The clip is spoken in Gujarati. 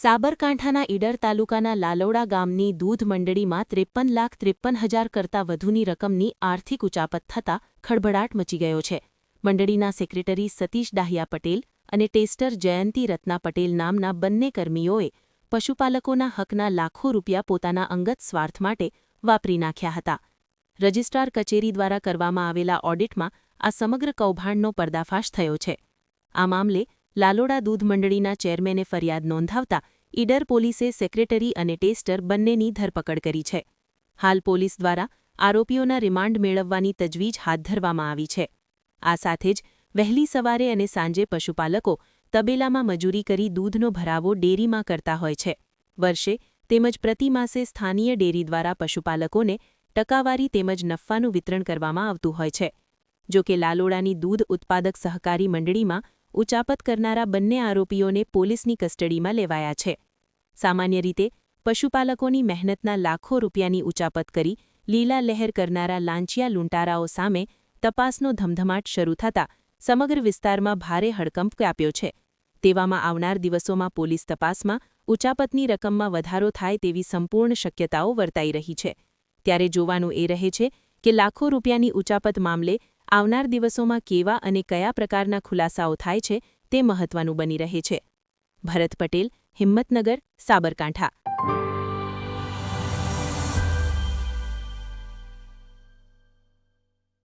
સાબરકાંઠાના ઈડર તાલુકાના લાલોડા ગામની દૂધ મંડળીમાં 53,53,000 કરતાં વધુની રકમની આર્થિક ઉચાપત થતાં ખળભળાટ મચી ગયો છે. મંડળીના સેક્રેટરી સતીશ ડાહિયા પટેલ અને ટેસ્ટર જયંતી રત્ના પટેલ નામના બંને કર્મીઓએ પશુપાલકોના હકના લાખો રૂપિયા પોતાના અંગત સ્વાર્થ માટે વાપરી નાખ્યા હતા. રજિસ્ટ્રાર કચેરી દ્વારા કરવામાં આવેલા ઓડિટમાં આ સમગ્ર કૌભાંડનો પર્દાફાશ થયો છે. આ મામલે લાલોડા દૂધ મંડળીના ચેરમેને ફરિયાદ નોંધાવતા ઈડર પોલીસે સેક્રેટરી અને ટેસ્ટર બંનેની ધરપકડ કરી છે. હાલ પોલીસ દ્વારા આરોપીઓના રિમાન્ડ મેળવવાની તજવીજ હાથ ધરવામાં આવી છે. આ સાથે જ વહેલી સવારે અને સાંજે પશુપાલકો તબેલામાં મજૂરી કરી દૂધનો ભરાવો ડેરીમાં કરતા હોય છે. વર્ષે તેમજ પ્રતિમાસે સ્થાનીય ડેરી દ્વારા પશુપાલકોને ટકાવારી તેમજ નફાનું વિતરણ કરવામાં આવતું હોય છે. જો કે લાલોડાની દૂધ ઉત્પાદક સહકારી મંડળીમાં ઉચાપત કરનારા બંને આરોપીઓને પોલીસની કસ્ટડીમાં લેવાયા છે. સામાન્ય રીતે પશુપાલકોની મહેનતના લાખો રૂપિયાની ઉચાપત કરી લીલા લહેર કરનારા લાંચિયા લૂંટારાઓ સામે તપાસનો ધમધમાટ શરૂ થતાં સમગ્ર વિસ્તારમાં ભારે હડકંપ વ્યાપ્યો છે. તેવામાં આવનાર દિવસોમાં પોલીસ તપાસમાં ઉચાપતની રકમમાં વધારો થાય તેવી સંપૂર્ણ શક્યતાઓ વર્તાઈ રહી છે. ત્યારે જોવાનું એ રહે છે કે લાખો રૂપિયાની ઉચાપત મામલે આવનાર દિવસોમાં કેવા અને કયા પ્રકારના ખુલાસાઓ થાય છે તે મહત્વનું બની રહે છે. ભરત પટેલ, હિંમતનગર, સાબરકાંઠા.